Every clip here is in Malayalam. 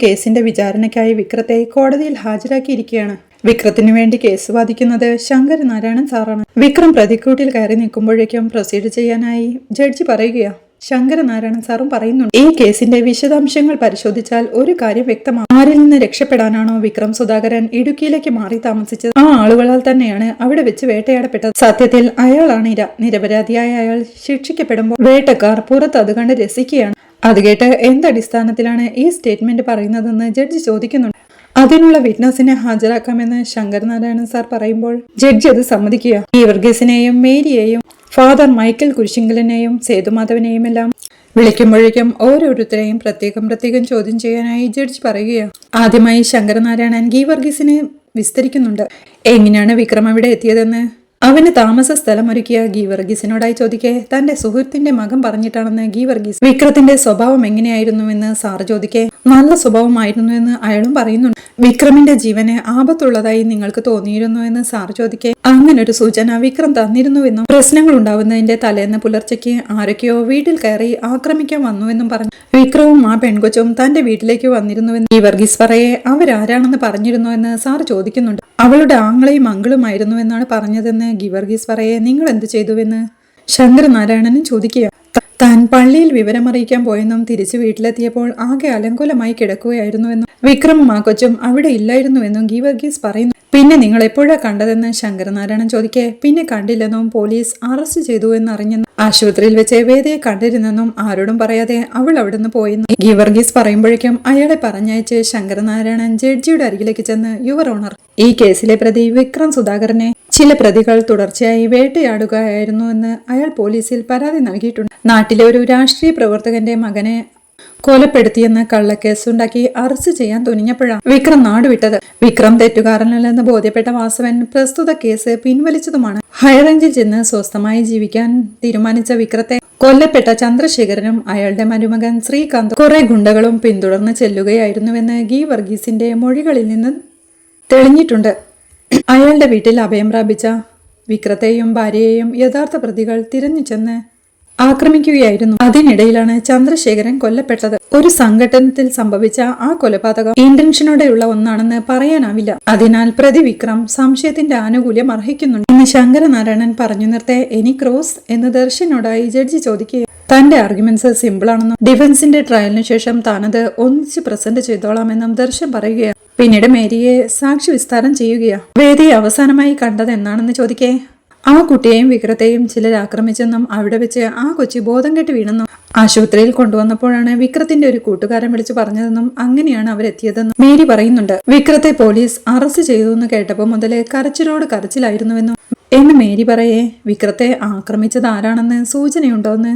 കേസിന്റെ വിചാരണയ്ക്കായി വിക്രത്തെ കോടതിയിൽ ഹാജരാക്കിയിരിക്കുകയാണ്. വിക്രത്തിനു വേണ്ടി കേസ് വാദിക്കുന്നത് ശങ്കരനാരായണൻ സാറാണ്. വിക്രം പ്രതിക്കൂട്ടിൽ കയറി നിൽക്കുമ്പോഴേക്കും പ്രൊസീഡ് ചെയ്യാനായി ജഡ്ജി പറയുകയാ. ശങ്കരനാരായണൻ സാറും പറയുന്നുണ്ട്, ഈ കേസിന്റെ വിശദാംശങ്ങൾ പരിശോധിച്ചാൽ ഒരു കാര്യം വ്യക്തമാണ്. ആരിൽ നിന്ന് രക്ഷപ്പെടാനാണോ വിക്രം സുധാകരൻ ഇടുക്കിയിലേക്ക് മാറി താമസിച്ചത്, ആ ആളുകളാൽ തന്നെയാണ് അവിടെ വെച്ച് വേട്ടയാടപ്പെട്ടത്. സത്യത്തിൽ അയാളാണ് ഇര. നിരപരാധിയായ അയാൾ ശിക്ഷിക്കപ്പെടുമ്പോൾ വേട്ടക്കാർ പുറത്ത് അത് കണ്ട് രസിക്കുകയാണ്. അത് കേട്ട് എന്തടിസ്ഥാനത്തിലാണ് ഈ സ്റ്റേറ്റ്മെന്റ് പറയുന്നതെന്ന് ജഡ്ജി ചോദിക്കുന്നുണ്ട്. അതിനുള്ള വിറ്റ്നസിനെ ഹാജരാക്കാമെന്ന് ശങ്കരനാരായണൻ സാർ പറയുമ്പോൾ ജഡ്ജി അത് സമ്മതിക്കുക. ഈ വർഗീസിനെയും മേരിയെയും ഫാദർ മൈക്കൽ കുരിശിങ്കലിനെയും സേതുമാധവനെയും എല്ലാം വിളിക്കുമ്പോഴേക്കും ഓരോരുത്തരെയും പ്രത്യേകം ചോദ്യം ചെയ്യാനായി ജഡ്ജി പറയുകയാണ്. ആദ്യമായി ശങ്കരനാരായണൻ ഗീവർഗീസിനെ വിസ്തരിക്കുന്നുണ്ട്. എങ്ങനെയാണ് വിക്രം അവിടെ എത്തിയതെന്ന്. അവന് താമസ സ്ഥലം ഒരുക്കിയ ഗീവർഗീസിനോടായി ചോദിക്കെ തന്റെ സുഹൃത്തിന്റെ മകൻ പറഞ്ഞിട്ടാണെന്ന് ഗീവർഗീസ്. വിക്രത്തിന്റെ സ്വഭാവം എങ്ങനെയായിരുന്നുവെന്ന് സാർ ചോദിക്കെ നല്ല സ്വഭാവമായിരുന്നുവെന്ന് അയാളും പറയുന്നുണ്ട്. വിക്രമിന്റെ ജീവന് ആപത്തുള്ളതായി നിങ്ങൾക്ക് തോന്നിയിരുന്നുവെന്ന് സാർ ചോദിക്കെ അങ്ങനൊരു സൂചന വിക്രം തന്നിരുന്നുവെന്നും പ്രശ്നങ്ങൾ ഉണ്ടാവുന്നതിന്റെ തലേന്ന് പുലർച്ചയ്ക്ക് ആരൊക്കെയോ വീട്ടിൽ കയറി ആക്രമിക്കാൻ വന്നുവെന്നും പറഞ്ഞു. വിക്രവും ആ പെൺകൊച്ചും തന്റെ വീട്ടിലേക്ക് വന്നിരുന്നുവെന്ന് ഗീവർഗീസ് പറയെ അവരാരാണെന്ന് പറഞ്ഞിരുന്നുവെന്ന് സാർ ചോദിക്കുന്നുണ്ട്. അവളുടെ ആങ്ങളെയും മംഗളുമായിരുന്നു എന്നാണ് പറഞ്ഞതെന്ന് ഗീവർഗീസ് പറയെ നിങ്ങൾ എന്ത് ചെയ്തുവെന്ന് ശങ്കരനാരായണനും ചോദിക്കുക. താൻ പള്ളിയിൽ വിവരമറിയിക്കാൻ പോയെന്നും തിരിച്ചു വീട്ടിലെത്തിയപ്പോൾ ആകെ അലങ്കോലമായി കിടക്കുകയായിരുന്നുവെന്നും വിക്രമും ആ കൊച്ചും അവിടെ ഇല്ലായിരുന്നുവെന്നും ഗീവർഗീസ് പറയുന്നു. പിന്നെ നിങ്ങൾ എപ്പോഴാ കണ്ടതെന്ന് ശങ്കരനാരായണൻ ചോദിക്കെ പിന്നെ കണ്ടില്ലെന്നും പോലീസ് അറസ്റ്റ് ചെയ്തു എന്നറിഞ്ഞെന്നും ആശുപത്രിയിൽ വെച്ച് വേദയെ കണ്ടിരുന്നെന്നും ആരോടും പറയാതെ അവൾ അവിടുന്ന് പോയെന്നും ഗീവർഗീസ് പറയുമ്പോഴേക്കും അയാളെ പറഞ്ഞയച്ച് ശങ്കരനാരായണൻ ജഡ്ജിയുടെ അരികിലേക്ക് ചെന്ന് യുവർ ഓണർ, ഈ കേസിലെ പ്രതി വിക്രം സുധാകരനെ ചില പ്രതികൾ തുടർച്ചയായി വേട്ടയാടുകയായിരുന്നുവെന്ന് അയാൾ പോലീസിൽ പരാതി നൽകിയിട്ടുണ്ട്. നാട്ടിലെ ഒരു രാഷ്ട്രീയ പ്രവർത്തകന്റെ മകനെ കൊലപ്പെടുത്തിയെന്ന് കള്ളക്കേസുണ്ടാക്കി അറസ്റ്റ് ചെയ്യാൻ തുനിഞ്ഞപ്പോഴാണ് വിക്രം നാടുവിട്ടത്. വിക്രം തെറ്റുകാരനല്ലെന്ന് ബോധ്യപ്പെട്ട വാസവൻ പ്രസ്തുത കേസ് പിൻവലിച്ചതുമാണ്. ഹൈറേഞ്ചിൽ ചെന്ന് സ്വസ്ഥമായി ജീവിക്കാൻ തീരുമാനിച്ച വിക്രത്തെ കൊല്ലപ്പെട്ട ചന്ദ്രശേഖരനും അയാളുടെ മരുമകൻ ശ്രീകാന്ത് കുറെ ഗുണ്ടകളും പിന്തുടർന്ന് ചെല്ലുകയായിരുന്നുവെന്ന് ഗീവർഗീസിന്റെ മൊഴികളിൽ നിന്ന് തെളിഞ്ഞിട്ടുണ്ട്. അയാളുടെ വീട്ടിൽ അഭയം പ്രാപിച്ച വിക്രത്തെയും ഭാര്യയെയും യഥാർത്ഥ പ്രതികൾ തിരഞ്ഞു ചെന്ന് ആക്രമിക്കുകയായിരുന്നു. അതിനിടയിലാണ് ചന്ദ്രശേഖരൻ കൊല്ലപ്പെട്ടത്. ഒരു സംഘട്ടനത്തിൽ സംഭവിച്ച ആ കൊലപാതകം ഇന്റൻഷനോടെയുള്ള ഒന്നാണെന്ന് പറയാനാവില്ല. അതിനാൽ പ്രതി വിക്രം സംശയത്തിന്റെ ആനുകൂല്യം അർഹിക്കുന്നുണ്ട് എന്ന് ശങ്കരനാരായണൻ പറഞ്ഞു നിർത്തെ എനി ക്രോസ് എന്ന് ദർശനോടായി ജഡ്ജി ചോദിക്കുക. തന്റെ ആർഗ്യുമെന്റ്സ് സിമ്പിൾ ആണെന്നും ഡിഫൻസിന്റെ ട്രയലിനു ശേഷം താനത് ഒന്നിച്ച് പ്രസന്റ് ചെയ്തോളാമെന്നും ദർശൻ പറയുകയാണ്. പിന്നീട് മേരിയെ സാക്ഷി വിസ്താരം ചെയ്യുകയാണ്. വേദിയെ അവസാനമായി കണ്ടത് എന്നാണെന്ന് ചോദിക്കേ ആ കുട്ടിയെയും വിക്രത്തെയും ചിലർ ആക്രമിച്ചെന്നും അവിടെ വെച്ച് ആ കൊച്ചി ബോധം കെട്ട് വീണെന്നും ആശുപത്രിയിൽ കൊണ്ടുവന്നപ്പോഴാണ് വിക്രത്തിന്റെ ഒരു കൂട്ടുകാരൻ വിളിച്ചു പറഞ്ഞതെന്നും അങ്ങനെയാണ് അവരെത്തിയതെന്നും മേരി പറയുന്നുണ്ട്. വിക്രത്തെ പോലീസ് അറസ്റ്റ് ചെയ്തു എന്ന് കേട്ടപ്പോൾ മുതലേ കരച്ചിലോട് കരച്ചിലായിരുന്നുവെന്നും എന്ന് മേരി പറയേ വിക്രത്തെ ആക്രമിച്ചത് ആരാണെന്ന് സൂചനയുണ്ടോന്ന്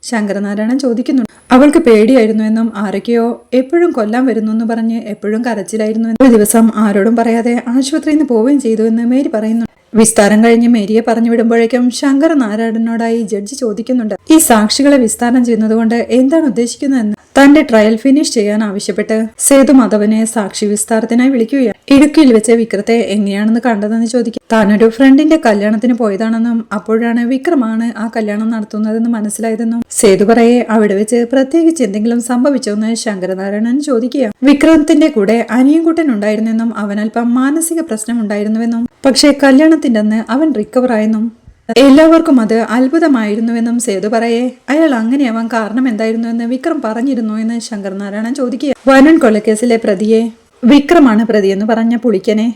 ശങ്കരനാരായണൻ ചോദിക്കുന്നുണ്ട്. അവൾക്ക് പേടിയായിരുന്നുവെന്നും ആരൊക്കെയോ എപ്പോഴും കൊല്ലാൻ വരുന്നു എന്ന് പറഞ്ഞ് എപ്പോഴും കരച്ചിലായിരുന്നുവെന്നും ഒരു ദിവസം ആരോടും പറയാതെ ആശുപത്രിയിൽ നിന്ന് പോവുകയും ചെയ്തുവെന്ന് മേരി പറയുന്നു. വിസ്താരം കഴിഞ്ഞ് മേരിയെ പറഞ്ഞു വിടുമ്പോഴേക്കും ശങ്കരനാരായണനോടായി ജഡ്ജി ചോദിക്കുന്നുണ്ട്, ഈ സാക്ഷികളെ വിസ്താരം ചെയ്യുന്നത് കൊണ്ട് എന്താണ് ഉദ്ദേശിക്കുന്നതെന്ന്. തന്റെ ട്രയൽ ഫിനിഷ് ചെയ്യാൻ ആവശ്യപ്പെട്ട് സേതുമാധവനെ സാക്ഷി വിസ്താരത്തിനായി വിളിക്കുകയാണ്. ഇടുക്കിയിൽ വെച്ച് വിക്രത്തെ എങ്ങനെയാണെന്ന് കണ്ടതെന്ന് ചോദിക്കും. താനൊരു ഫ്രണ്ടിന്റെ കല്യാണത്തിന് പോയതാണെന്നും അപ്പോഴാണ് വിക്രമാണ് ആ കല്യാണം നടത്തുന്നതെന്ന് മനസ്സിലായതെന്നും സേതു പറയെ അവിടെ വെച്ച് പ്രത്യേകിച്ച് എന്തെങ്കിലും സംഭവിച്ചോന്ന് ശങ്കരനാരായണൻ ചോദിക്കുക. വിക്രമത്തിന്റെ കൂടെ അനിയൻകുട്ടൻ ഉണ്ടായിരുന്നെന്നും അവനൽപ്പം മാനസിക പ്രശ്നം ഉണ്ടായിരുന്നുവെന്നും പക്ഷേ കല്യാണത്തിന്റെ അന്ന് അവൻ റിക്കവർ ആയെന്നും എല്ലാവർക്കും അത് അത്ഭുതമായിരുന്നുവെന്നും സേതു പറയെ അയാൾ അങ്ങനെയാവാൻ കാരണം എന്തായിരുന്നുവെന്ന് വിക്രം പറഞ്ഞിരുന്നു എന്ന് ശങ്കരനാരായണൻ ചോദിക്കുക. വരുൺ കൊലക്കേസിലെ പ്രതിയെ വിക്രമാണ് പ്രതിയെന്ന് പറഞ്ഞ പുളിക്കനെ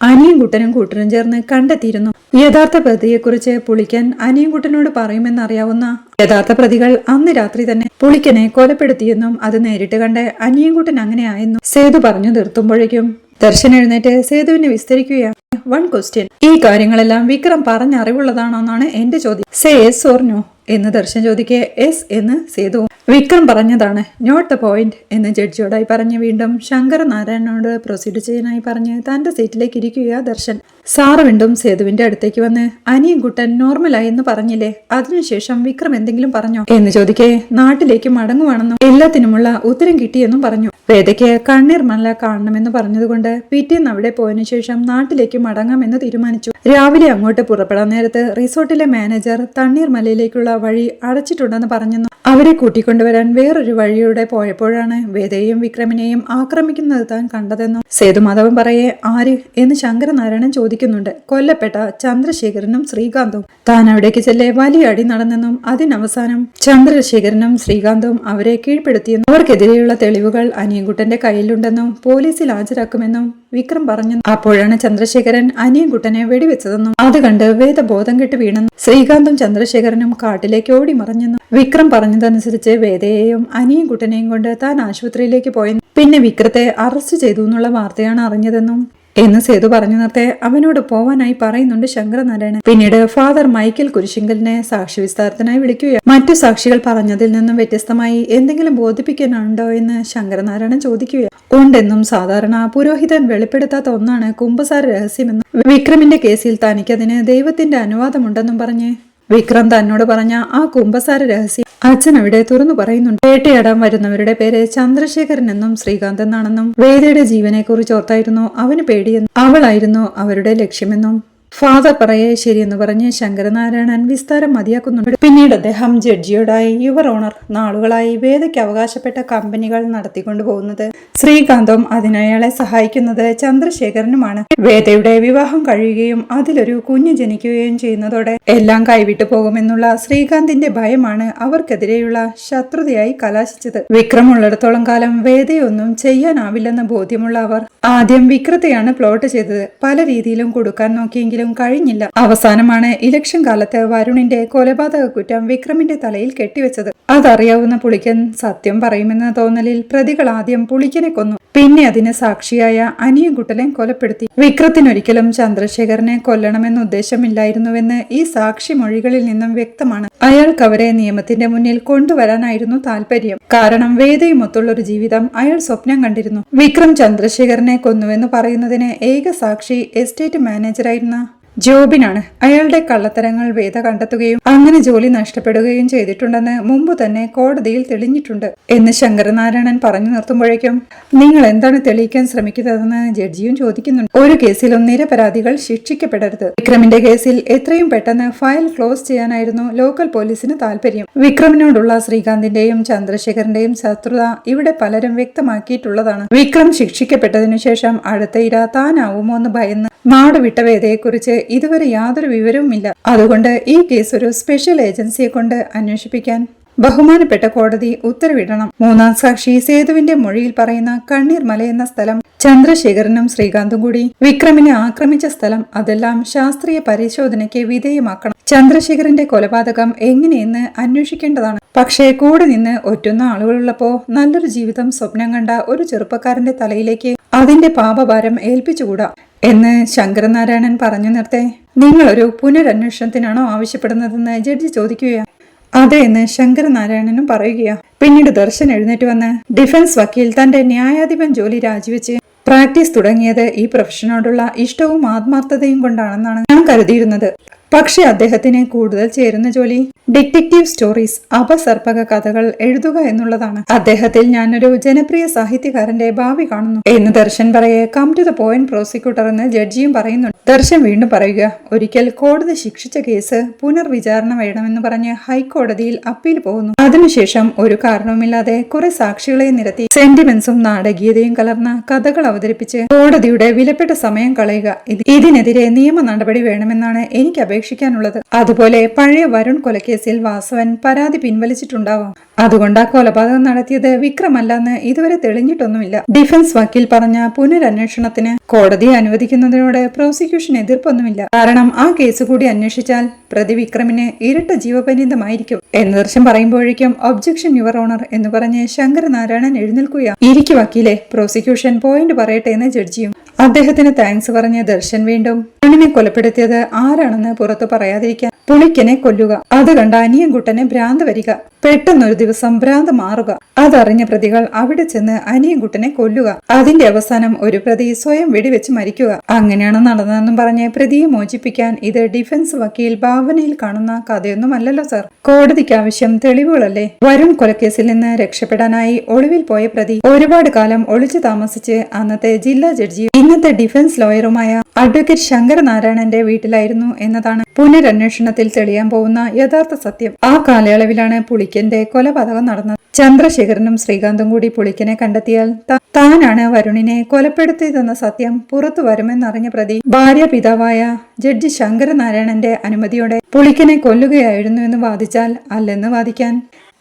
അനിയൻകുട്ടനും കൂട്ടരും ചേർന്ന് കണ്ടെത്തിയിരുന്നു. യഥാർത്ഥ പ്രതിയെക്കുറിച്ച് പുളിക്കൻ അനിയൻകുട്ടനോട് പറയുമെന്നറിയാവുന്ന യഥാർത്ഥ പ്രതികൾ അന്ന് രാത്രി തന്നെ പുളിക്കനെ കൊലപ്പെടുത്തിയെന്നും അത് നേരിട്ട് കണ്ട് അനിയൻകുട്ടൻ അങ്ങനെ ആയെന്നും സേതു പറഞ്ഞു നിർത്തുമ്പോഴേക്കും ദർശൻ എഴുന്നേറ്റ് സേതുവിനെ വിസ്തരിക്കുകയാണ്. വൺ ക്വസ്റ്റ്യൻ, ഈ കാര്യങ്ങളെല്ലാം വിക്രം പറഞ്ഞ അറിവുള്ളതാണോ എന്നാണ് എന്റെ ചോദ്യം. സേ യെസ് ഓർ നോ എന്ന് ദർശൻ ചോദിക്കെ എസ് എന്ന് സേതു. വിക്രം പറഞ്ഞതാണ്, നോട്ട് ദ പോയിന്റ് എന്ന് ജഡ്ജിയോടായി പറഞ്ഞ് വീണ്ടും ശങ്കരനാരായണനോട് പ്രൊസീഡ് ചെയ്യാനായി പറഞ്ഞ് തന്റെ സീറ്റിലേക്ക് ഇരിക്കുക ദർശൻ. സാറ് വീണ്ടും സേതുവിന്റെ അടുത്തേക്ക് വന്ന് അനിയൻകുട്ടൻ നോർമലായി എന്ന് പറഞ്ഞില്ലേ, അതിനുശേഷം വിക്രം എന്തെങ്കിലും പറഞ്ഞോ എന്ന് ചോദിക്കെ നാട്ടിലേക്ക് മടങ്ങുവാണെന്നും എല്ലാത്തിനുമുള്ള ഉത്തരം കിട്ടിയെന്നും പറഞ്ഞു. വേദയ്ക്ക് കണ്ണീർ മല കാണണമെന്ന് പറഞ്ഞതുകൊണ്ട് പിറ്റേന്ന് അവിടെ പോയതിനു ശേഷം നാട്ടിലേക്ക് മടങ്ങാമെന്ന് തീരുമാനിച്ചു. രാവിലെ അങ്ങോട്ട് പുറപ്പെടാൻ നേരത്ത് റിസോർട്ടിലെ മാനേജർ തണ്ണീർ മലയിലേക്കുള്ള വഴി അടച്ചിട്ടുണ്ടെന്ന് പറഞ്ഞെന്നും അവരെ കൂട്ടിക്കൊണ്ടുവരാൻ വേറൊരു വഴിയുടെ പോയപ്പോഴാണ് വേദയെയും വിക്രമിനെയും ആക്രമിക്കുന്നത് താൻ കണ്ടതെന്നും സേതുമാധവൻ പറയെ ആര് എന്ന് ശങ്കരനാരായണൻ ചോദിക്കുന്നുണ്ട്. കൊല്ലപ്പെട്ട ചന്ദ്രശേഖരനും ശ്രീകാന്തും. താൻ അവിടേക്ക് ചെല്ലെ വലിയ അടി നടന്നെന്നും അതിനവസാനം ചന്ദ്രശേഖരനും ശ്രീകാന്തും അവരെ കീഴ്പ്പെടുത്തിയെന്നും അവർക്കെതിരെയുള്ള തെളിവുകൾ അനിയൻകുട്ടന്റെ കയ്യിലുണ്ടെന്നും പോലീസിൽ ഹാജരാക്കുമെന്നും വിക്രം പറഞ്ഞു. അപ്പോഴാണ് ചന്ദ്രശേഖരൻ അനിയൻകുട്ടനെ വെടിവെച്ചതെന്നും അത് കണ്ട് വേദ ബോധം കെട്ട് വീണെന്നും ശ്രീകാന്തും ചന്ദ്രശേഖരനും കാട്ടിലേക്ക് ഓടി മറഞ്ഞെന്നും വിക്രം പറഞ്ഞതനുസരിച്ച് വേദയെയും അനിയൻകുട്ടനെയും കൊണ്ട് താൻ ആശുപത്രിയിലേക്ക് പോയെന്നും പിന്നെ വിക്രത്തെ അറസ്റ്റ് ചെയ്തു എന്നുള്ള വാർത്തയാണ് അറിഞ്ഞതെന്നും എന്ന് സേതു പറഞ്ഞു നിർത്തെ അവനോട് പോവാനായി പറയുന്നുണ്ട് ശങ്കരനാരായണൻ. പിന്നീട് ഫാദർ മൈക്കൽ കുരിശിങ്കലിനെ സാക്ഷി വിസ്താരത്തിനായി വിളിക്കുകയാണ്. മറ്റു സാക്ഷികൾ പറഞ്ഞതിൽ നിന്നും വ്യത്യസ്തമായി എന്തെങ്കിലും ബോധിപ്പിക്കാനുണ്ടോ എന്ന് ശങ്കരനാരായണൻ ചോദിക്കുകയാണ്. ഉണ്ടെന്നും സാധാരണ പുരോഹിതൻ വെളിപ്പെടുത്താത്ത ഒന്നാണ് കുംഭസാര രഹസ്യമെന്നും വിക്രമിന്റെ കേസിൽ തനിക്കതിന് ദൈവത്തിന്റെ അനുവാദമുണ്ടെന്നും പറഞ്ഞ് വിക്രം തന്നോട് പറഞ്ഞ ആ കുംഭസാര രഹസ്യം അച്ഛൻ അവിടെ തുറന്നു പറയുന്നുണ്ട്. വേട്ടയാടാൻ വരുന്നവരുടെ പേര് ചന്ദ്രശേഖരൻ എന്നും ശ്രീകാന്ത് എന്നാണെന്നും വേദയുടെ ജീവനെ കുറിച്ച് ഓർത്തായിരുന്നു അവന് പേടിയെന്നും അവളായിരുന്നു അവരുടെ ലക്ഷ്യമെന്നും ഫാദർ പറയെ ശരിയെന്ന് പറഞ്ഞ് ശങ്കരനാരായണൻ വിസ്താരം മതിയാക്കുന്നുണ്ട്. പിന്നീട് അദ്ദേഹം ജഡ്ജിയോടായി യുവർ ഓണർ, നാളുകളായി വേദയ്ക്ക് അവകാശപ്പെട്ട കമ്പനികൾ നടത്തിക്കൊണ്ടുപോകുന്നത് ശ്രീകാന്തും അതിനയാളെ സഹായിക്കുന്നത് ചന്ദ്രശേഖരനുമാണ്. വേദയുടെ വിവാഹം കഴിയുകയും അതിലൊരു കുഞ്ഞ് ജനിക്കുകയും ചെയ്യുന്നതോടെ എല്ലാം കൈവിട്ടു പോകുമെന്നുള്ള ശ്രീകാന്തിന്റെ ഭയമാണ് അവർക്കെതിരെയുള്ള ശത്രുതയായി കലാശിച്ചത്. വിക്രം ഉള്ളിടത്തോളം കാലം വേദയൊന്നും ചെയ്യാനാവില്ലെന്ന ബോധ്യമുള്ള അവർ ആദ്യം വിക്രത്തെയാണ് പ്ലോട്ട് ചെയ്തത്. പല രീതിയിലും കൊടുക്കാൻ നോക്കിയെങ്കിലും കഴിഞ്ഞില്ല. അവസാനമാണ് ഇലക്ഷൻ കാലത്ത് വരുണിന്റെ കൊലപാതക കുറ്റം വിക്രമിന്റെ തലയിൽ കെട്ടിവെച്ചത്. അതറിയാവുന്ന പുളിക്കൻ സത്യം പറയുമെന്ന തോന്നലിൽ പ്രതികൾ ആദ്യം പുളിക്കനെ കൊന്നു. പിന്നെ അതിന് സാക്ഷിയായ അനിയൻകുട്ടനെ കൊലപ്പെടുത്തി. വിക്രത്തിനൊരിക്കലും ചന്ദ്രശേഖരനെ കൊല്ലണമെന്ന ഉദ്ദേശമില്ലായിരുന്നുവെന്ന് ഈ സാക്ഷി മൊഴികളിൽ നിന്നും വ്യക്തമാണ്. അയാൾക്ക് അവരെ നിയമത്തിന്റെ മുന്നിൽ കൊണ്ടുവരാനായിരുന്നു താല്പര്യം. കാരണം വേദയുമൊത്തുള്ളൊരു ജീവിതം അയാൾ സ്വപ്നം കണ്ടിരുന്നു. വിക്രം ചന്ദ്രശേഖരനെ കൊന്നുവെന്ന് പറയുന്നതിന് ഏക സാക്ഷി എസ്റ്റേറ്റ് മാനേജറായിരുന്ന ജോബിനാണ്. അയാളുടെ കള്ളത്തരങ്ങൾ വേദ കണ്ടെത്തുകയും അങ്ങനെ ജോലി നഷ്ടപ്പെടുകയും ചെയ്തിട്ടുണ്ടെന്ന് മുമ്പ് തന്നെ കോടതിയിൽ തെളിഞ്ഞിട്ടുണ്ട് എന്ന് ശങ്കരനാരായണൻ പറഞ്ഞു നിർത്തുമ്പോഴേക്കും നിങ്ങൾ എന്താണ് തെളിയിക്കാൻ ശ്രമിക്കുന്നതെന്ന് ജഡ്ജിയും ചോദിക്കുന്നുണ്ട്. ഒരു കേസിലും നിരപരാധികൾ ശിക്ഷിക്കപ്പെടരുത്. വിക്രമിന്റെ കേസിൽ എത്രയും പെട്ടെന്ന് ഫയൽ ക്ലോസ് ചെയ്യാനായിരുന്നു ലോക്കൽ പോലീസിന് താല്പര്യം. വിക്രമിനോടുള്ള ശ്രീകാന്തിന്റെയും ചന്ദ്രശേഖരന്റെയും ശത്രുത ഇവിടെ പലരും വ്യക്തമാക്കിയിട്ടുള്ളതാണ്. വിക്രം ശിക്ഷിക്കപ്പെട്ടതിനു ശേഷം അടുത്ത ഇര താനാവുമോ എന്ന് ഭയന്ന് നാടുവിട്ട വേദയെക്കുറിച്ച് ഇതുവരെ യാതൊരു വിവരവുമില്ല. അതുകൊണ്ട് ഈ കേസ് ഒരു സ്പെഷ്യൽ ഏജൻസിയെ കൊണ്ട് അന്വേഷിപ്പിക്കാൻ ബഹുമാനപ്പെട്ട കോടതി ഉത്തരവിടണം. മൂന്നാം സാക്ഷി സേതുവിന്റെ മൊഴിയിൽ പറയുന്ന കണ്ണീർ മല എന്ന സ്ഥലം ചന്ദ്രശേഖരനും ശ്രീകാന്തും കൂടി വിക്രമിനെ ആക്രമിച്ച സ്ഥലം, അതെല്ലാം ശാസ്ത്രീയ പരിശോധനയ്ക്ക് വിധേയമാക്കണം. ചന്ദ്രശേഖരന്റെ കൊലപാതകം എങ്ങനെയെന്ന് അന്വേഷിക്കേണ്ടതാണ്. പക്ഷേ കൂടെ നിന്ന് ഒറ്റുന്ന ആളുകളുള്ളപ്പോ നല്ലൊരു ജീവിതം സ്വപ്നം കണ്ട ഒരു ചെറുപ്പക്കാരന്റെ തലയിലേക്ക് അതിന്റെ പാപഭാരം ഏൽപ്പിച്ചുകൂടാ എന്ന് ശങ്കരനാരായണൻ പറഞ്ഞു നിർത്തെ. നിങ്ങളൊരു പുനരന്വേഷണത്തിനാണോ ആവശ്യപ്പെടുന്നതെന്ന് ജഡ്ജി ചോദിക്കുകയാണ്. അതെ എന്ന് ശങ്കരനാരായണനും പറയുകയാണ്. പിന്നീട് ദർശൻ എഴുന്നേറ്റ് വന്ന് ഡിഫൻസ് വക്കീൽ തന്റെ ന്യായാധിപൻ ജോലി രാജിവെച്ച് പ്രാക്ടീസ് തുടങ്ങിയത് ഈ പ്രൊഫഷനോടുള്ള ഇഷ്ടവും ആത്മാർത്ഥതയും കൊണ്ടാണെന്നാണ് ഞാൻ കരുതിയിരുന്നത്. പക്ഷെ അദ്ദേഹത്തിന് കൂടുതൽ ചേരുന്ന ജോലി ഡിറ്റക്റ്റീവ് സ്റ്റോറീസ്, അപസർപ്പക കഥകൾ എഴുതുക എന്നുള്ളതാണ്. അദ്ദേഹത്തിൽ ഞാനൊരു ജനപ്രിയ സാഹിത്യകാരന്റെ ഭാവി കാണുന്നു എന്ന് ദർശൻ പറയെ come to the point prosecutor എന്ന് ജഡ്ജിയും പറയുന്നുണ്ട്. ദർശൻ വീണ്ടും പറയുക, ഒരിക്കൽ കോടതി ശിക്ഷിച്ച കേസ് പുനർവിചാരണ വേണമെന്ന് പറഞ്ഞ് ഹൈക്കോടതിയിൽ അപ്പീൽ പോകുന്നു. അതിനുശേഷം ഒരു കാരണവുമില്ലാതെ കുറെ സാക്ഷികളെ നിരത്തി സെന്റിമെന്റ്സും നാടകീയതയും കലർന്ന കഥകൾ അവതരിപ്പിച്ച് കോടതിയുടെ വിലപ്പെട്ട സമയം കളയുക. ഇതിനെതിരെ നിയമ നടപടി വേണമെന്നാണ് എനിക്ക് അപേക്ഷിക്കാനുള്ളത്. അതുപോലെ പഴയ വരുൺ കൊലക്കേസിൽ വാസവൻ പരാതി പിൻവലിച്ചിട്ടുണ്ടാവാം. അതുകൊണ്ട് ആ കൊലപാതകം നടത്തിയത് വിക്രമല്ലെന്ന് ഇതുവരെ തെളിഞ്ഞിട്ടൊന്നുമില്ല. ഡിഫൻസ് വക്കീൽ പറഞ്ഞ പുനരന്വേഷണത്തിന് കോടതി അനുവദിക്കുന്നതിനോട് പ്രോസിക്യൂഷൻ എതിർപ്പൊന്നുമില്ല. കാരണം ആ കേസ് കൂടി അന്വേഷിച്ചാൽ പ്രതി വിക്രമിന് ഇരട്ട ജീവപര്യന്തമായിരിക്കും എന്ന് ദർശൻ പറയുമ്പോഴേക്കും ഒബ്ജക്ഷൻ യുവർ ഓണർ എന്ന് പറഞ്ഞ് ശങ്കരനാരായണൻ എഴുന്നേൽക്കുകയാണ്. ഇരിക്കു വക്കീലെ, പ്രോസിക്യൂഷൻ പോയിന്റ് പറയട്ടെ എന്ന് ജഡ്ജിയും. അദ്ദേഹത്തിന് താങ്ക്സ് പറഞ്ഞ ദർശൻ വീണ്ടും അണിനെ കൊലപ്പെടുത്തിയത് ആരാണെന്ന് പുറത്തു പറയാതിരിക്കാൻ പുളിക്കനെ കൊല്ലുക, അത് കണ്ട അനിയൻകുട്ടനെ ഭ്രാന്ത് വരിക, പെട്ടെന്നൊരു ദിവസം ഭ്രാന്ത് മാറുക, അതറിഞ്ഞ പ്രതികൾ അവിടെ ചെന്ന് അനിയൻകുട്ടനെ കൊല്ലുക, അതിന്റെ അവസാനം ഒരു പ്രതി സ്വയം വെടിവെച്ച് മരിക്കുക. അങ്ങനെയാണ് നടന്നതെന്നും പറഞ്ഞ് പ്രതിയെ മോചിപ്പിക്കാൻ ഇത് ഡിഫൻസ് വക്കീൽ ഭാവനയിൽ കാണുന്ന കഥയൊന്നുമല്ലല്ലോ സർ. കോടതിക്ക് ആവശ്യം തെളിവുകളല്ലേ. വരുൺ കൊലക്കേസിൽ നിന്ന് രക്ഷപ്പെടാനായി ഒളിവിൽ പോയ പ്രതി ഒരുപാട് കാലം ഒളിച്ചു താമസിച്ച് അന്നത്തെ ജില്ലാ ജഡ്ജിയും ഇന്നത്തെ ഡിഫൻസ് ലോയറുമായ അഡ്വക്കേറ്റ് ശങ്കരനാരായണന്റെ വീട്ടിലായിരുന്നു എന്നതാണ് പുനരന്വേഷണത്തിൽ തെളിയാൻ പോകുന്ന യഥാർത്ഥ സത്യം. ആ കാലയളവിലാണ് പുളിക്കൻ പുളിക്കന്റെ കൊലപാതകം നടന്നത്. ചന്ദ്രശേഖരനും ശ്രീകാന്തും കൂടി പുളിക്കനെ കണ്ടെത്തിയാൽ താനാണ് വരുണിനെ കൊലപ്പെടുത്തിയതെന്ന സത്യം പുറത്തു വരുമെന്നറിഞ്ഞ പ്രതി ഭാര്യ പിതാവായ ജഡ്ജി ശങ്കരനാരായണന്റെ അനുമതിയോടെ പുളിക്കനെ കൊല്ലുകയായിരുന്നു എന്ന് വാദിച്ചാൽ അല്ലെന്ന് വാദിക്കാൻ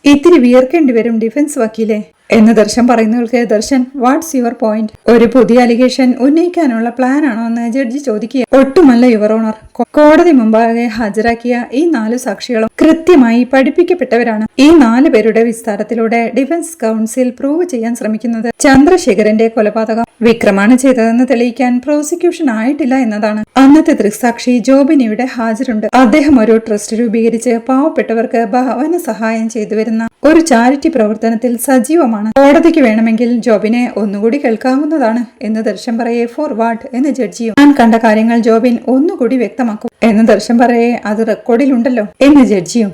ഇത്തിരി വിയർക്കേണ്ടി വരും ഡിഫൻസ് വക്കീലെ എന്ന് ദർശൻ പറയുന്നവർക്ക് ദർശൻ വാട്ട്സ് യുവർ പോയിന്റ്? ഒരു പുതിയ അലിഗേഷൻ ഉന്നയിക്കാനുള്ള പ്ലാൻ ആണോ എന്ന് ജഡ്ജി ചോദിക്കുക. ഒട്ടുമല്ല യുവർ ഓണർ. കോടതി മുമ്പാകെ ഹാജരാക്കിയ ഈ 4 സാക്ഷികളും കൃത്യമായി പഠിപ്പിക്കപ്പെട്ടവരാണ്. ഈ 4 പേരുടെ വിസ്താരത്തിലൂടെ ഡിഫൻസ് കൗൺസിൽ പ്രൂവ് ചെയ്യാൻ ശ്രമിക്കുന്നത് ചന്ദ്രശേഖരന്റെ കൊലപാതകം വിക്രമാണ് ചെയ്തതെന്ന് തെളിയിക്കാൻ പ്രോസിക്യൂഷൻ ആയിട്ടില്ല എന്നതാണ്. അന്നത്തെ ദൃക്സാക്ഷി ജോബിൻ ഇവിടെ ഹാജരുണ്ട്. അദ്ദേഹം ഒരു ട്രസ്റ്റ് രൂപീകരിച്ച് പാവപ്പെട്ടവർക്ക് ഭവന സഹായം ചെയ്തു വരുന്ന ഒരു ചാരിറ്റി പ്രവർത്തനത്തിൽ സജീവമാണ്. കോടതിക്ക് വേണമെങ്കിൽ ജോബിനെ ഒന്നുകൂടി കേൾക്കാവുന്നതാണ് എന്ന് ദർശൻ പറയെ ഫോർവാർഡ് എന്ന് ജഡ്ജിയും ഞാൻ കണ്ട കാര്യങ്ങൾ ജോബിൻ ഒന്നുകൂടി വ്യക്തമാക്കും എന്ന് ദർശൻ പറയെ അത് റെക്കോർഡിലുണ്ടല്ലോ എന്ന് ജഡ്ജിയും.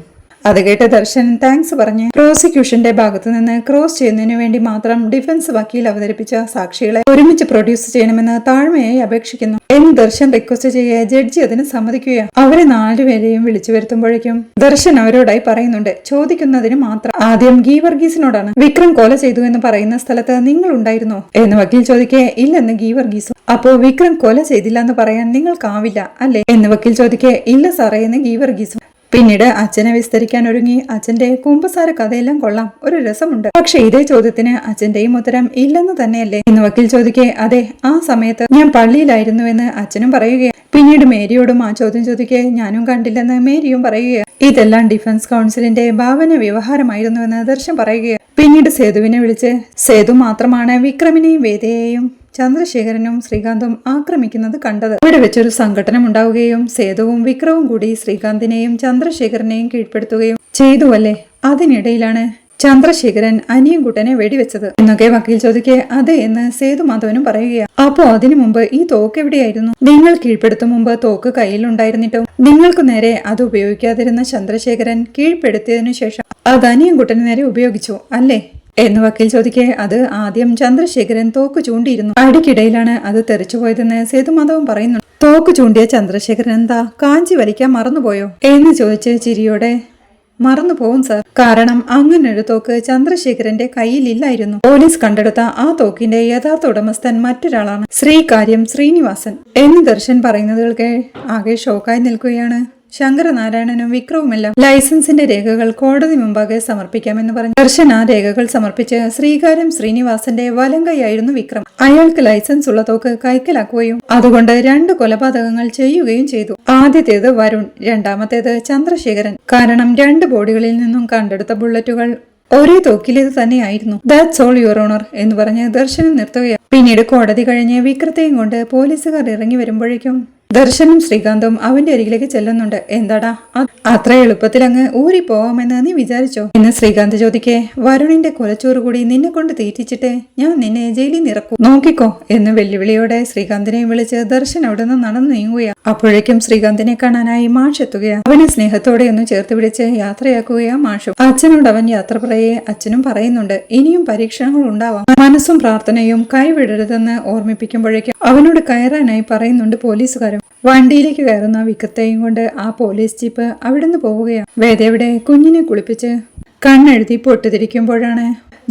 അത് കേട്ട് ദർശൻ താങ്ക്സ് പറഞ്ഞ് പ്രോസിക്യൂഷന്റെ ഭാഗത്തു നിന്ന് ക്രോസ് ചെയ്യുന്നതിനു വേണ്ടി മാത്രം ഡിഫൻസ് വക്കീൽ അവതരിപ്പിച്ച സാക്ഷികളെ ഒരുമിച്ച് പ്രൊഡ്യൂസ് ചെയ്യണമെന്ന് താഴ്മയായി അപേക്ഷിക്കുന്നു എന്ന് ദർശൻ റിക്വസ്റ്റ് ചെയ്യ ജഡ്ജി അതിന് സമ്മതിക്കുകയാണ്. അവരെ 4 പേരെയും വിളിച്ചു വരുത്തുമ്പോഴേക്കും ദർശൻ അവരോടായി പറയുന്നുണ്ട് ചോദിക്കുന്നതിന് മാത്രം. ആദ്യം ഗീവർഗീസിനോടാണ്. വിക്രം കൊല ചെയ്തു എന്ന് പറയുന്ന സ്ഥലത്ത് നിങ്ങൾ ഉണ്ടായിരുന്നോ എന്ന് വക്കീൽ ചോദിക്കേ ഇല്ലെന്ന് ഗീവർഗീസും. അപ്പോ വിക്രം കൊല ചെയ്തില്ല എന്ന് പറയാൻ നിങ്ങൾക്കാവില്ല അല്ലേ എന്ന് വക്കീൽ ചോദിക്കേ ഇല്ല സാറേ എന്ന് ഗീവർഗീസും. പിന്നീട് അച്ഛനെ വിസ്തരിക്കാൻ ഒരുങ്ങി അച്ഛന്റെ കുമ്പസാര കഥയെല്ലാം കൊള്ളാം, ഒരു രസമുണ്ട്. പക്ഷെ ഇതേ ചോദ്യത്തിന് അച്ഛന്റെയും ഉത്തരം ഇല്ലെന്ന് തന്നെയല്ലേ എന്ന് വക്കീൽ ചോദിക്കേ അതെ, ആ സമയത്ത് ഞാൻ പള്ളിയിലായിരുന്നുവെന്ന് അച്ഛനും പറയുകയാണ്. പിന്നീട് മേരിയോടും ആ ചോദ്യം ചോദിക്കേ ഞാനും കണ്ടില്ലെന്ന് മേരിയും പറയുകയാണ്. ഇതെല്ലാം ഡിഫൻസ് കൗൺസിലിന്റെ ഭാവന വ്യവഹാരമായിരുന്നുവെന്ന് ദർശൻ പറയുകയാണ്. പിന്നീട് സേതുവിനെ വിളിച്ച് സേതു മാത്രമാണ് വിക്രമിനെയും വേദയെയും ചന്ദ്രശേഖരനും ശ്രീകാന്തും ആക്രമിക്കുന്നത് കണ്ടത്. ഇവിടെ വെച്ചൊരു സംഘടനം ഉണ്ടാവുകയും സേതുവും വിക്രവും കൂടി ശ്രീകാന്തിനെയും ചന്ദ്രശേഖരനെയും കീഴ്പ്പെടുത്തുകയും ചെയ്തുവല്ലേ. അതിനിടയിലാണ് ചന്ദ്രശേഖരൻ അനിയൻകുട്ടനെ വെടിവെച്ചത് എന്നൊക്കെ വക്കീൽ ചോദിക്കെ അതെ എന്ന് സേതു മാധവനും പറയുകയാണ്. അപ്പോ അതിനു മുമ്പ് ഈ തോക്ക് എവിടെയായിരുന്നു? നിങ്ങൾ കീഴ്പ്പെടുത്തും മുമ്പ് തോക്ക് കയ്യിലുണ്ടായിരുന്നിട്ടും നിങ്ങൾക്ക് നേരെ അത് ഉപയോഗിക്കാതിരുന്ന ചന്ദ്രശേഖരൻ കീഴ്പ്പെടുത്തിയതിനു ശേഷം അത് അനിയൻകുട്ടന് നേരെ ഉപയോഗിച്ചു അല്ലേ എന്ന് വക്കീൽ ചോദിക്കെ അത് ആദ്യം ചന്ദ്രശേഖരൻ തോക്ക് ചൂണ്ടിയിരുന്നു. അടിക്കിടയിലാണ് അത് തെറിച്ചുപോയതെന്ന് സേതുമാധവൻ പറയുന്നു. തോക്ക് ചൂണ്ടിയ ചന്ദ്രശേഖരൻ എന്താ കാഞ്ചി വലിക്കാൻ മറന്നുപോയോ എന്ന് ചോദിച്ച് ചിരിയോടെ മറന്നുപോകും സാർ, കാരണം അങ്ങനൊരു തോക്ക് ചന്ദ്രശേഖരന്റെ കയ്യിലില്ലായിരുന്നു. പോലീസ് കണ്ടെടുത്ത ആ തോക്കിന്റെ യഥാർത്ഥ ഉടമസ്ഥൻ മറ്റൊരാളാണ്, ശ്രീകാര്യം ശ്രീനിവാസൻ എന്ന് ദർശൻ പറയുന്നതുകൾക്ക് ആകെ ഷോക്കായി നിൽക്കുകയാണ് ശങ്കരനാരായണനും വിക്രവുമെല്ലാം. ലൈസൻസിന്റെ രേഖകൾ കോടതി മുമ്പാകെ സമർപ്പിക്കാമെന്ന് പറഞ്ഞു ദർശൻ ആ രേഖകൾ സമർപ്പിച്ച് ശ്രീകാര്യം ശ്രീനിവാസന്റെ വലങ്കയായിരുന്നു വിക്രം. അയാൾക്ക് ലൈസൻസ് ഉള്ള തോക്ക് കൈക്കലാക്കുകയും അതുകൊണ്ട് 2 കൊലപാതകങ്ങൾ ചെയ്യുകയും ചെയ്തു. ആദ്യത്തേത് വരുൺ, രണ്ടാമത്തേത് ചന്ദ്രശേഖരൻ. കാരണം 2 ബോഡികളിൽ നിന്നും കണ്ടെടുത്ത ബുള്ളറ്റുകൾ ഒരേ തോക്കിലേത് തന്നെയായിരുന്നു. ദാറ്റ്സ് ഓൾ യുവർ ഓണർ എന്ന് പറഞ്ഞ് ദർശനം നിർത്തുകയാണ്. പിന്നീട് കോടതി കഴിഞ്ഞ് വിക്രത്തെയും കൊണ്ട് പോലീസുകാർ ഇറങ്ങി വരുമ്പോഴേക്കും ദർശനും ശ്രീകാന്തും അവന്റെ അരികിലേക്ക് ചെല്ലുന്നുണ്ട്. എന്താടാ അത്ര എളുപ്പത്തിൽ അങ്ങ് ഊരിപ്പോവാമെന്ന് നീ വിചാരിച്ചോ എന്ന് ശ്രീകാന്ത് ചോദിക്കേ വരുണിന്റെ കൊലച്ചോറ് കൂടി നിന്നെ കൊണ്ട് തീറ്റിച്ചിട്ട് ഞാൻ നിന്നെ ജയിലിൽ നിറക്കൂ, നോക്കിക്കോ എന്ന് വെല്ലുവിളിയോടെ ശ്രീകാന്തിനെ വിളിച്ച് ദർശൻ അവിടെ നിന്ന് നടന്നു നീങ്ങുകയാണ്. അപ്പോഴേക്കും ശ്രീകാന്തിനെ കാണാനായി മാഷ് എത്തുകയാണ്. അവനെ സ്നേഹത്തോടെ ഒന്ന് ചേർത്ത് പിടിച്ച് യാത്രയാക്കുകയാ മാഷും. അച്ഛനോട് അവൻ യാത്ര പറയേ അച്ഛനും പറയുന്നുണ്ട് ഇനിയും പരീക്ഷണങ്ങൾ ഉണ്ടാവാം, മനസ്സും പ്രാർത്ഥനയും കൈവിടരുതെന്ന് ഓർമ്മിപ്പിക്കുമ്പോഴേക്കും അവനോട് കയറാനായി പറയുന്നുണ്ട് പോലീസുകാരും. വണ്ടിയിലേക്ക് കയറുന്ന വിക്രത്തെയും കൊണ്ട് ആ പോലീസ് ജീപ്പ് അവിടുന്ന് പോവുകയാണ്. വേദയുടെ കുഞ്ഞിനെ കുളിപ്പിച്ച് കണ്ണെഴുതി പൊട്ടിതിരിക്കുമ്പോഴാണ്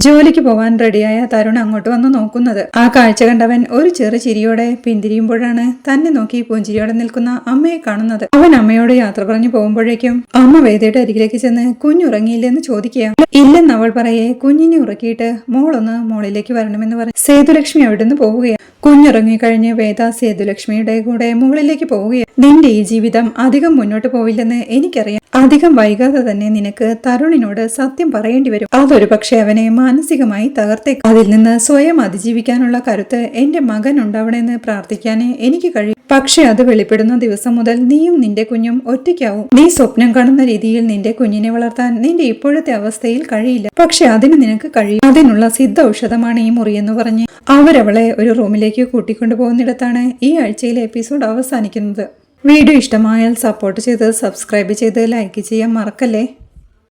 ജോലിക്ക് പോവാൻ റെഡിയായ തരുൺ അങ്ങോട്ട് വന്ന് നോക്കുന്നത്. ആ കാഴ്ച കണ്ടവൻ ഒരു ചെറു ചിരിയോടെ പിന്തിരിയുമ്പോഴാണ് തന്നെ നോക്കി പുഞ്ചിരിയോടെ നിൽക്കുന്ന അമ്മയെ കാണുന്നത്. അവൻ അമ്മയോട് യാത്ര പറഞ്ഞു പോകുമ്പോഴേക്കും അമ്മ വേദയുടെ അരികിലേക്ക് ചെന്ന് കുഞ്ഞുറങ്ങിയില്ലെന്ന് ചോദിക്കുക. ഇല്ലെന്ന് അവൾ പറയെ കുഞ്ഞിനെ ഉറക്കിയിട്ട് മോളൊന്ന് മോളിലേക്ക് വരണമെന്ന് പറയും. സേതുലക്ഷ്മി അവിടുന്ന് പോവുകയാണ്. കുഞ്ഞുറങ്ങിക്കഴിഞ്ഞ് വേദ സേതുലക്ഷ്മിയുടെ കൂടെ മുകളിലേക്ക് പോവുകയാണ്. നിന്റെ ഈ ജീവിതം അധികം മുന്നോട്ട് പോവില്ലെന്ന് എനിക്കറിയാം. അധികം വൈകാതെ തന്നെ നിനക്ക് തരുണിനോട് സത്യം പറയേണ്ടി വരും. അതൊരു പക്ഷെ അവനെ മാനസികമായി തകർത്തേക്കും. അതിൽ നിന്ന് സ്വയം അതിജീവിക്കാനുള്ള കരുത്ത് എന്റെ മകൻ ഉണ്ടാവണമെന്ന് പ്രാർത്ഥിക്കാനേ എനിക്ക് കഴിയും. പക്ഷെ അത് വെളിപ്പെടുന്ന ദിവസം മുതൽ നീയും നിന്റെ കുഞ്ഞും ഒറ്റയ്ക്കാവും. നീ സ്വപ്നം കാണുന്ന രീതിയിൽ നിന്റെ കുഞ്ഞിനെ വളർത്താൻ നിന്റെ ഇപ്പോഴത്തെ അവസ്ഥയിൽ കഴിയില്ല. പക്ഷെ അതിന് നിനക്ക് കഴിയും. അതിനുള്ള സിദ്ധ ഔഷധമാണ് ഈ മുറിയെന്ന് പറഞ്ഞ് അവരവളെ ഒരു റൂമിലേക്ക് കൂട്ടിക്കൊണ്ടു പോകുന്നിടത്താണ് ഈ ആഴ്ചയിലെ എപ്പിസോഡ് അവസാനിക്കുന്നത്. വീഡിയോ ഇഷ്ടമായാൽ സപ്പോർട്ട് ചെയ്ത് സബ്സ്ക്രൈബ് ചെയ്ത് ലൈക്ക് ചെയ്യാൻ മറക്കല്ലേ.